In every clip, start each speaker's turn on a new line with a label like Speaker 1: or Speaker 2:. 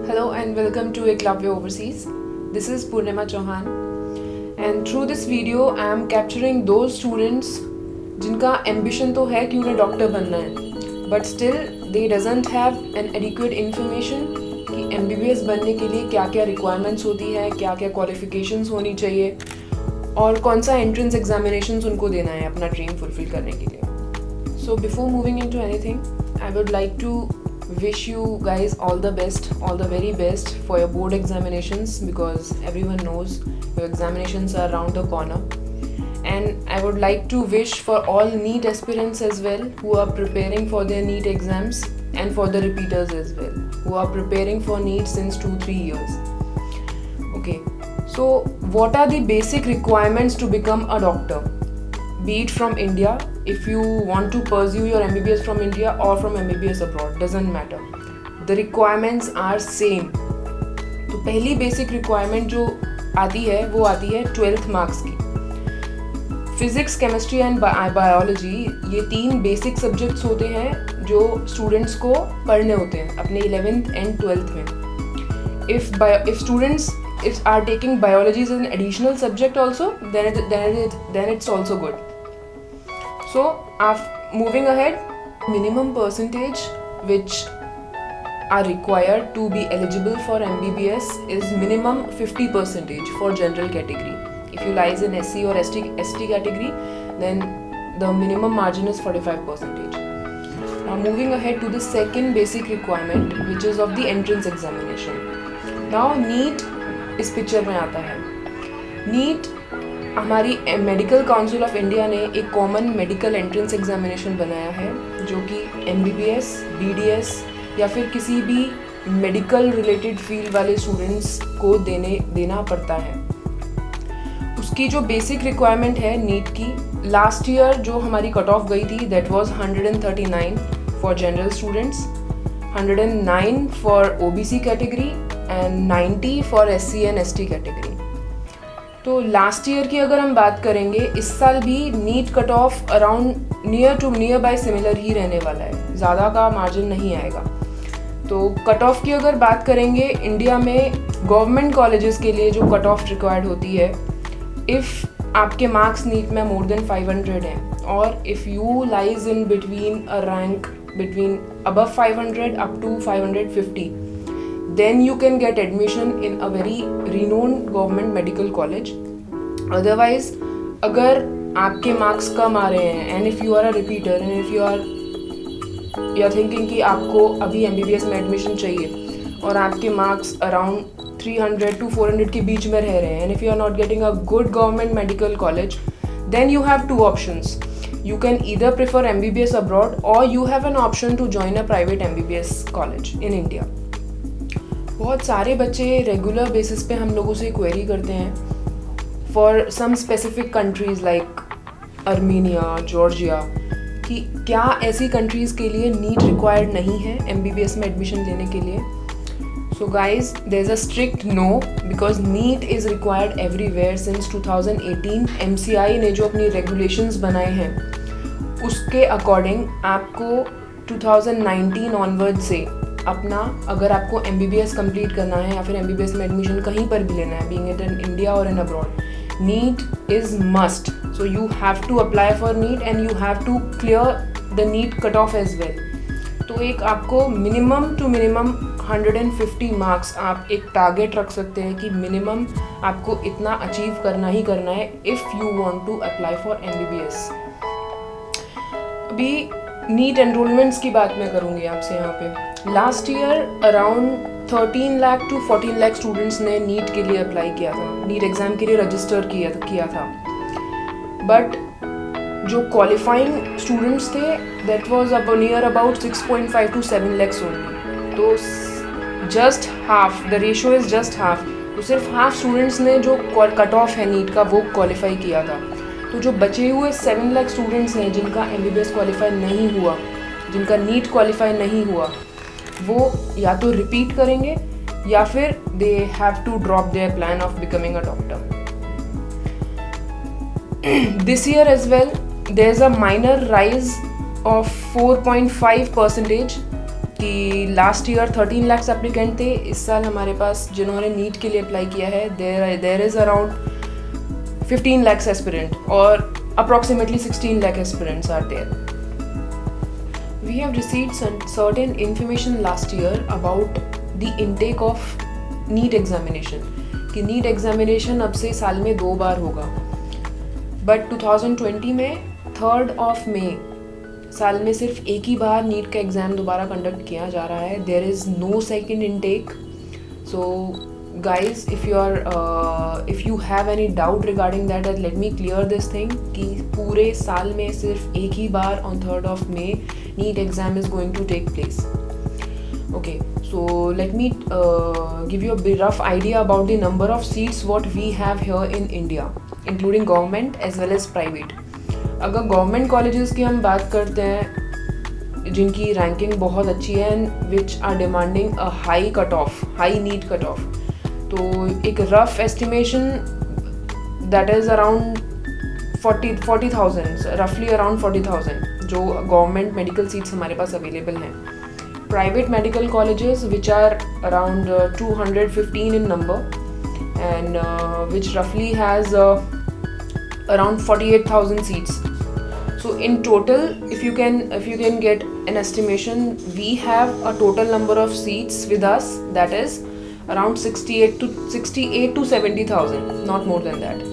Speaker 1: Hello and welcome to Eklavya Overseas. This is Purnima Chauhan and through this video I am capturing those students जिनका ambition तो है कि उन्हें doctor बनना है but still they doesn't have an adequate information कि MBBS बनने के लिए क्या क्या requirements होती है, क्या क्या qualifications होनी चाहिए और कौन सा entrance examinations उनको देना है अपना dream fulfill करने के लिए. So before moving into anything, I would like to wish you guys all the best, all the very best for your board examinations because everyone knows your examinations are around the corner. And I would like to wish for all NEET aspirants as well who are preparing for their NEET exams and for the repeaters as well who are preparing for NEET since 2-3 years. Okay, so what are the basic requirements to become a doctor? Be it from India, if you want to pursue your MBBS from India or from MBBS abroad, doesn't matter. The requirements are same. तो पहली basic requirement जो आती है वो आती है 12th marks की. Physics, Chemistry and Biology ये 3 basic subjects होते हैं जो students को पढ़ने होते हैं अपने 11th and 12th में. If students are taking biology as an additional subject also, then it's also good. So, moving ahead, minimum percentage which are required to be eligible for MBBS is minimum 50% for general category. If you lies in SC or ST category, then the minimum margin is 45%. Now moving ahead to the second basic requirement, which is of the entrance examination. Now NEET इस picture में आता है. NEET हमारी medical council of India ने एक common medical entrance examination बनाया है जो कि MBBS, BDS या फिर किसी भी मेडिकल रिलेटेड फील्ड वाले स्टूडेंट्स को देना पड़ता है. उसकी जो बेसिक रिक्वायरमेंट है नीट की, लास्ट ईयर जो हमारी कट ऑफ गई थी that was 139 for general students, 109 for OBC category and 90 for SC and ST category. तो लास्ट ईयर की अगर हम बात करेंगे, इस साल भी NEET cut off around near by similar ही रहने वाला है, ज़्यादा का मार्जिन नहीं आएगा. तो कट ऑफ की अगर बात करेंगे इंडिया में गवर्नमेंट कॉलेजेस के लिए जो कट ऑफ रिक्वायर्ड होती है, इफ़ आपके मार्क्स नीट में मोर देन 500 हैं और if you lies in between a rank between above 500 up to 550, then you can get admission in a very renowned government medical college. Otherwise, अगर आपके marks कम आ रहे हैं and if you are a repeater and if you are thinking कि आपको अभी MBBS में admission चाहिए और आपके मार्क्स अराउंड 300 to 400 के बीच में रह रहे हैं and if you are not getting a good government medical college, then you have 2 options. You can either prefer MBBS abroad or you have an option to join a private MBBS college in India. बहुत सारे बच्चे regular basis पे हम लोगों से query करते हैं for some specific countries like Armenia, Georgia, कि क्या ऐसी कंट्रीज़ के लिए नीट रिक्वायर्ड नहीं है MBBS में एडमिशन लेने के लिए. So guys, there is a strict no because NEET is required everywhere since 2018. MCI ने जो अपनी रेगुलेशंस बनाए हैं उसके अकॉर्डिंग आपको 2019 ऑनवर्ड से अपना, अगर आपको MBBS कंप्लीट करना है या फिर MBBS में एडमिशन कहीं पर भी लेना है, बीइंग इट इन इंडिया और in abroad, NEET is must. So you have to apply for NEET and you have to clear the NEET cut off as well. तो एक आपको मिनिमम टू मिनिमम 150 मार्क्स आप एक target रख सकते हैं कि मिनिमम आपको इतना अचीव करना ही करना है if you want to apply for MBBS. अभी नीट एनरोलमेंट्स की बात मैं करूँगी आपसे यहाँ पे. Last year around 13 lakh to 14 lakh students ने नीट के लिए अप्लाई किया था, नीट एग्ज़ाम के लिए रजिस्टर किया था. बट जो क्वालिफाइंग स्टूडेंट्स थे that was near about 6.5 to 7 lakhs only. तो just half, the ratio is just half. तो सिर्फ हाफ स्टूडेंट्स ने जो कट ऑफ है नीट का वो क्वालिफाई किया था. तो जो बचे हुए 7 लाख स्टूडेंट्स हैं जिनका MBBS क्वालिफाई नहीं हुआ, जिनका नीट क्वालिफाई नहीं हुआ, वो या तो रिपीट करेंगे या फिर they have to drop their plan of becoming a doctor. This year as well there is a minor rise of 4.5% कि लास्ट ईयर 13 लाख एप्लीकेंट थे. इस साल हमारे पास जिन्होंने नीट के लिए अप्लाई किया है there is around 15 lakhs aspirant और approximately 16 lakh aspirants are there. We have received certain information last year about the intake of NEET examination कि NEET examination अब से साल में 2 बार होगा. But 2020 में 3rd of May साल में सिर्फ एक ही बार नीट का एग्ज़ाम दोबारा कंडक्ट किया जा रहा है. There is no second intake. So guys if you have any doubt regarding that, let me clear this thing कि पूरे साल में सिर्फ एक ही बार on 3rd of May NEET exam is going to take place. Okay, so let me give you a rough idea about the number of seats what we have here in India, including government as well as private. अगर government colleges की हम बात करते हैं जिनकी ranking बहुत अच्छी है and which are demanding a high cut off, high NEET cut off, तो एक rough estimation that is around 40,000, रफली अराउंड 40,000 जो गवर्नमेंट मेडिकल सीट्स हमारे पास अवेलेबल हैं. Private medical colleges which are around 215 in number and which roughly has around 48,000 seats. So in total, if you can get an estimation, we have a total number of seats with us that is around 68 to 70,000, not more than that.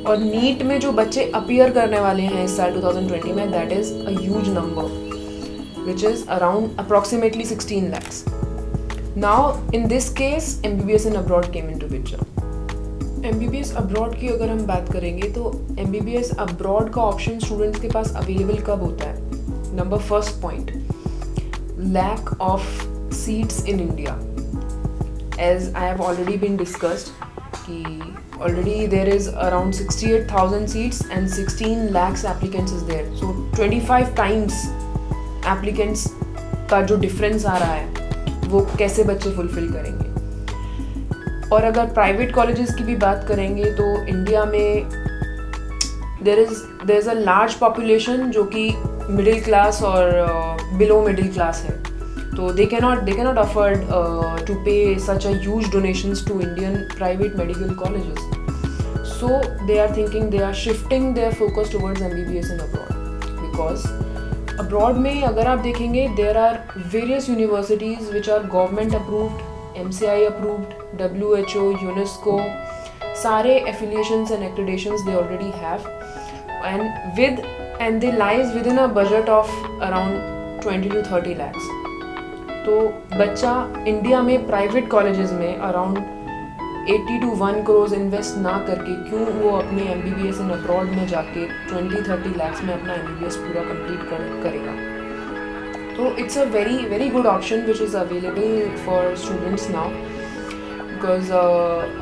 Speaker 1: और NEET में जो बच्चे appear करने वाले हैं इस साल 2020 में, that is a huge number, which is around approximately 16 lakhs. Now in this case, MBBS in abroad came into picture. MBBS abroad की अगर हम बात करेंगे तो MBBS अब्रॉड का ऑप्शन स्टूडेंट्स के पास अवेलेबल कब होता है? Number first point, lack of seats in India. As I have already been discussed कि already there is around 68,000 seats and 16 lakhs applicants is there. So 25 times applicants का जो difference आ रहा है वो कैसे बच्चे फुलफिल करेंगे. और अगर प्राइवेट कॉलेजेस की भी बात करेंगे तो इंडिया में there is a large population जो कि मिडिल क्लास और बिलो मिडिल क्लास है. तो they cannot afford to pay such a huge donations to Indian private medical colleges. So they are thinking, they are shifting their focus towards MBBS in abroad. Because abroad में अगर आप देखेंगे there are various universities which are government approved, MCI approved, WHO, UNESCO, सारे affiliations and accreditations they already have, and they lies within a budget of around 20 to 30 lakhs. तो बच्चा India में private colleges में around 80 to 1 crore invest ना करके क्यों वो अपने MBBS इन अब्रॉड में जाके 20-30 lakhs में अपना MBBS पूरा कंप्लीट करेगा. तो it's a very good option which is available for students now. Because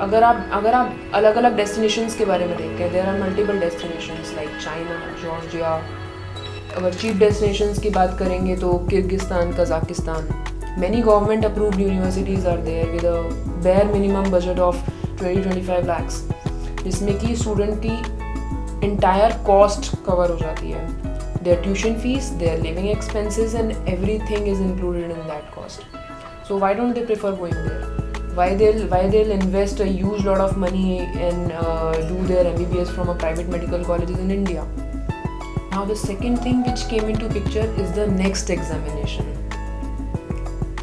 Speaker 1: अगर आप अलग अलग डेस्टिनेशंस के बारे में देखते हैं, there are multiple destinations like China, Georgia. अगर चीप डेस्टिनेशंस की बात करेंगे तो Kyrgyzstan, Kazakhstan. Many government approved universities are there with a bare minimum budget of 20-25 lakhs, जिसमें कि स्टूडेंट की इंटायर कॉस्ट कवर हो जाती है. Their tuition fees, their living expenses and everything is included in that cost. So why don't they prefer going there? Why they'll invest a huge lot of money and do their MBBS from a private medical colleges in India? Now the second thing which came into picture is the next examination.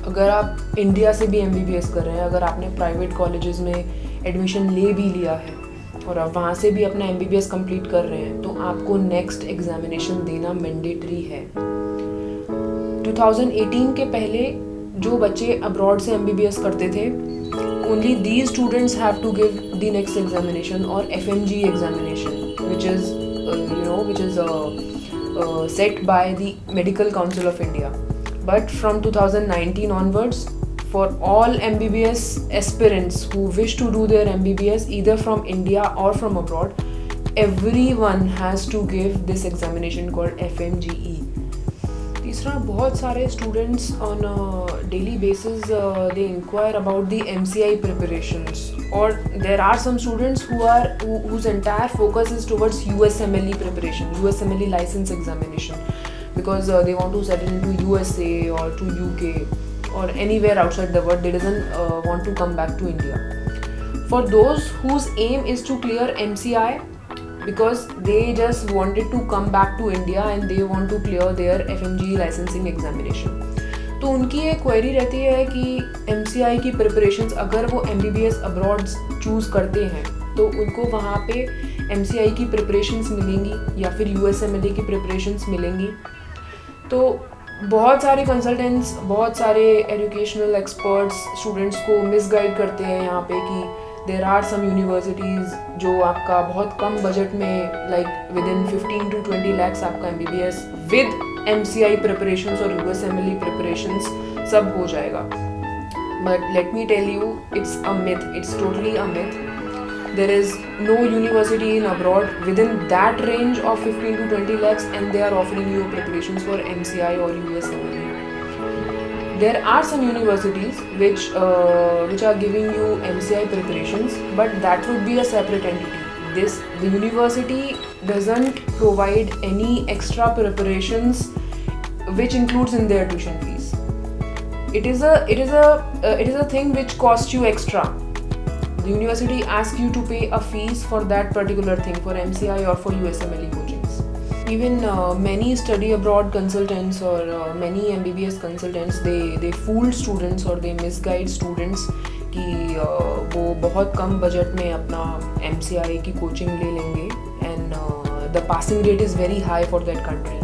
Speaker 1: अगर आप India से भी MBBS कर रहे हैं, अगर आपने private colleges में एडमिशन ले भी लिया है और आप वहाँ से भी अपना MBBS कंप्लीट कर रहे हैं, तो आपको नेक्स्ट एग्जामिनेशन देना मैंडेटरी है. 2018 के पहले जो बच्चे अब्रॉड से MBBS करते थे, only these students have to give the next examination और FMG examination which is set by the Medical Council of India. But from 2019 onwards, for all MBBS aspirants who wish to do their MBBS either from India or from abroad, everyone has to give this examination called FMGE. तीसरा, बहुत सारे students on a daily basis they inquire about the MCI preparations, or there are some students whose entire focus is towards USMLE preparation, USMLE license examination, because they want to settle into USA or to UK. or anywhere outside the world. They doesn't want to come back to India. For those whose aim is to clear MCI, because they just wanted to come back to India and they want to clear their FMG licensing examination, तो उनकी एक query रहती है कि MCI की preparations अगर वो MBBS abroad choose करते हैं तो उनको वहाँ पे MCI की प्रिपरेशंस मिलेंगी या फिर USMLE की प्रिपरेशंस मिलेंगी. तो बहुत सारे कंसल्टेंट्स, बहुत सारे एजुकेशनल एक्सपर्ट्स स्टूडेंट्स को मिसगाइड करते हैं यहाँ पे कि देयर आर सम यूनिवर्सिटीज़ जो आपका बहुत कम बजट में like with in 15 to 20 lakhs आपका MBBS विद MCI preparations और USMLE preparations सब हो जाएगा. But let me tell you, it's a myth. It's totally a myth. There is no university in abroad within that range of 15 to 20 lakhs and they are offering you preparations for MCI or USMLE. There are some universities which are giving you MCI preparations, but that would be a separate entity. The university doesn't provide any extra preparations which includes in their tuition fees. It is a thing which costs you extra. The university asks you to pay a fees for that particular thing, for MCI or for USMLE coachings. Even many study abroad consultants or many MBBS consultants, they fool students or they misguide students कि वो बहुत कम budget में अपना MCI की coaching ले लेंगे and the passing rate is very high for that country.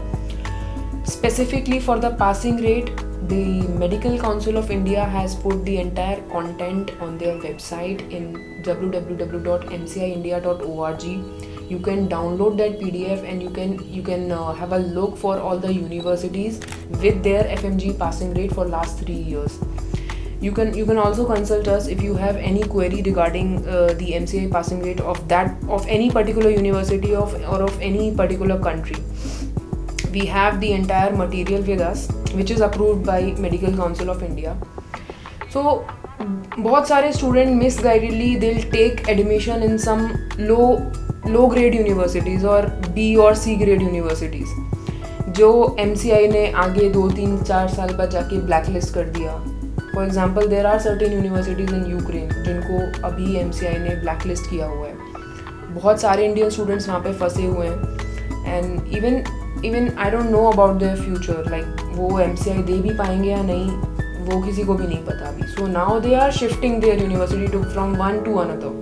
Speaker 1: Specifically for the passing rate, the Medical Council of India has put the entire content on their website in www.mciindia.org. You can download that PDF and you can have a look for all the universities with their FMG passing rate for last 3 years. You can also consult us if you have any query regarding the MCI passing rate of any particular university or of any particular country. We have the entire material with us, which is approved by Medical Council of India. So बहुत सारे student misguidedly they'll take admission in some low grade universities or B or C grade universities जो MCI ने आगे 2-3-4 साल बाद जाके blacklist कर दिया. For example, there are certain universities in Ukraine जिनको अभी MCI ने blacklist किया हुआ है. बहुत सारे Indian students वहाँ पे फंसे हुए हैं and even I don't know about their future, like वो MCI दे भी पाएंगे या नहीं वो किसी को भी नहीं पता अभी. So now they are shifting their university from one to another.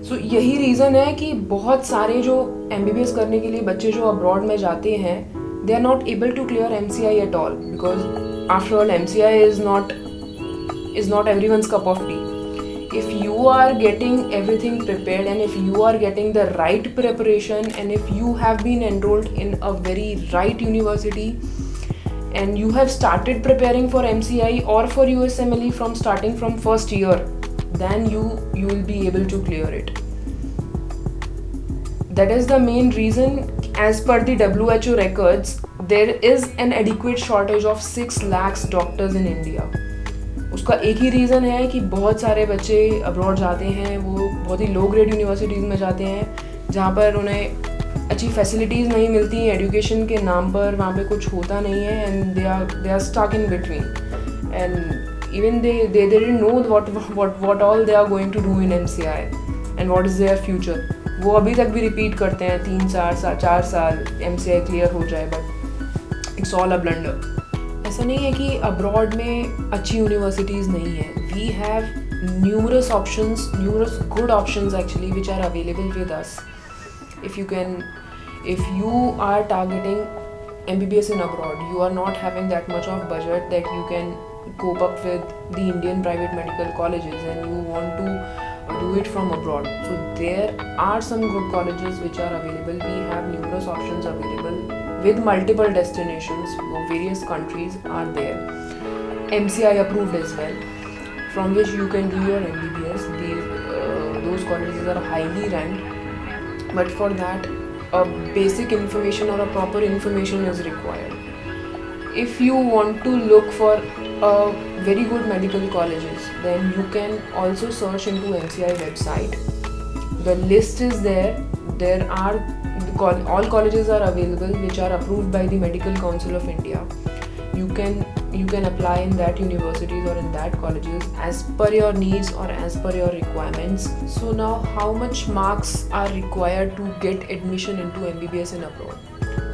Speaker 1: So यही reason है कि बहुत सारे जो MBBS करने के लिए बच्चे जो abroad में जाते हैं they are not able to clear MCI at all, because after all MCI is not everyone's cup of tea. If you are getting everything prepared and if you are getting the right preparation and if you have been enrolled in a very right university and you have started preparing for MCI or for USMLE starting from first year, then you will be able to clear it. That is the main reason. As per the WHO records, there is an adequate shortage of 6 lakhs doctors in India. उसका एक ही reason है कि बहुत सारे बच्चे abroad जाते हैं, वो बहुत ही लो ग्रेड यूनिवर्सिटीज़ में जाते हैं जहाँ पर उन्हें अच्छी फैसिलिटीज़ नहीं मिलती हैं एजुकेशन के नाम पर, वहाँ पे कुछ होता नहीं है and they are stuck in between and even they didn't know what all they are going to do in MCI and what is their future. वो अभी तक भी रिपीट करते हैं 3-4 साल MCI क्लियर हो जाए, but it's all a blunder. ऐसा नहीं है कि अब्रॉड में अच्छी यूनिवर्सिटीज़ नहीं है. We have numerous good options actually which are available with us. If you are targeting MBBS in abroad, you are not having that much of budget that you can cope up with the Indian private medical colleges and you want to do it from abroad. So there are some good colleges which are available. We have numerous options available with multiple destinations. Various countries are there. MCI approved as well, from which you can do your MBBS. Those colleges are highly ranked, but for that a basic information or a proper information is required. If you want to look for very good medical colleges, then you can also search into MCI website. The list is there. All colleges are available which are approved by the Medical Council of India. You you can apply in that universities or in that colleges as per your needs or as per your requirements. So now, how much marks are required to get admission into MBBS in abroad?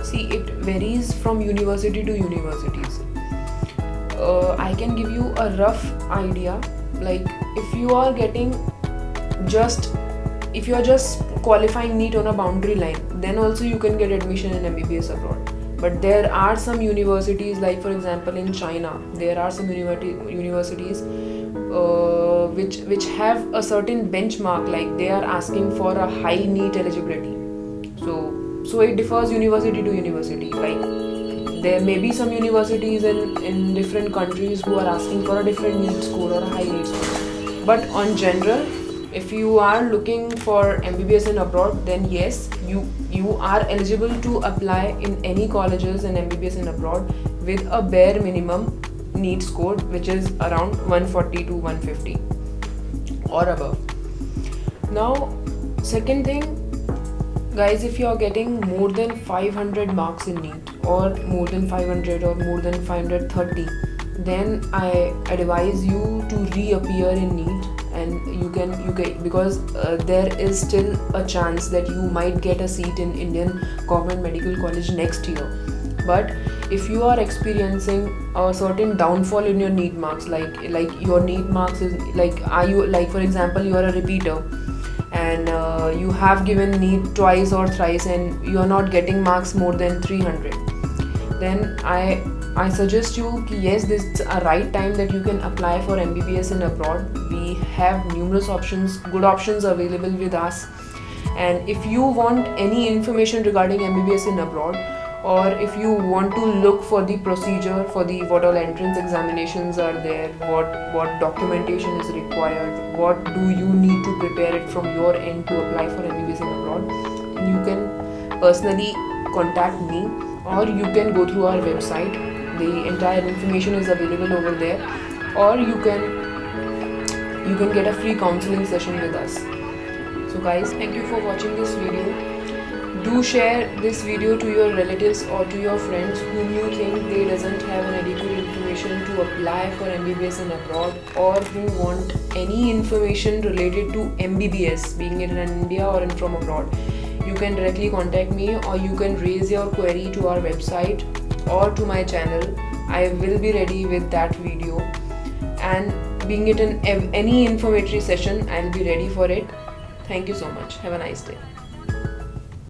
Speaker 1: See, it varies from university to universities. I can give you a rough idea. Like, if you are just qualifying NEET on a boundary line, then also you can get admission in MBBS abroad. But there are some universities, like for example in China, there are some universities which have a certain benchmark, like they are asking for a high NEET eligibility. So it differs university to university. Like, there may be some universities in different countries who are asking for a different NEET score or a high NEET score. But on general, if you are looking for MBBS in abroad, then yes, you are eligible to apply in any colleges in MBBS in abroad with a bare minimum NEET score, which is around 140 to 150 or above. Now, second thing, guys, if you are getting more than 500 marks in NEET, or more than 500 or more than 530, then I advise you to reappear in NEET, and you can because there is still a chance that you might get a seat in Indian Government Medical College next year. But if you are experiencing a certain downfall in your NEET marks, like your NEET marks is for example, you are a repeater and you have given NEET twice or thrice and you are not getting marks more than 300, then I suggest you, yes, this is a right time that you can apply for MBBS in abroad. We have numerous options, good options available with us. And if you want any information regarding MBBS in abroad, or if you want to look for the procedure for the what all entrance examinations are there, what documentation is required, what do you need to prepare it from your end to apply for MBBS in abroad, you can personally contact me, or you can go through our website. The entire information is available over there, or you can get a free counseling session with us. So guys, thank you for watching this video. Do share this video to your relatives or to your friends whom you think they doesn't have an adequate information to apply for MBBS in abroad, or who want any information related to MBBS, being it in India or from abroad. You can directly contact me, or you can raise your query to our website or to my channel. I will be ready with that video, and being it in any informatory session, I'll be ready for it. Thank you so much. Have a nice day.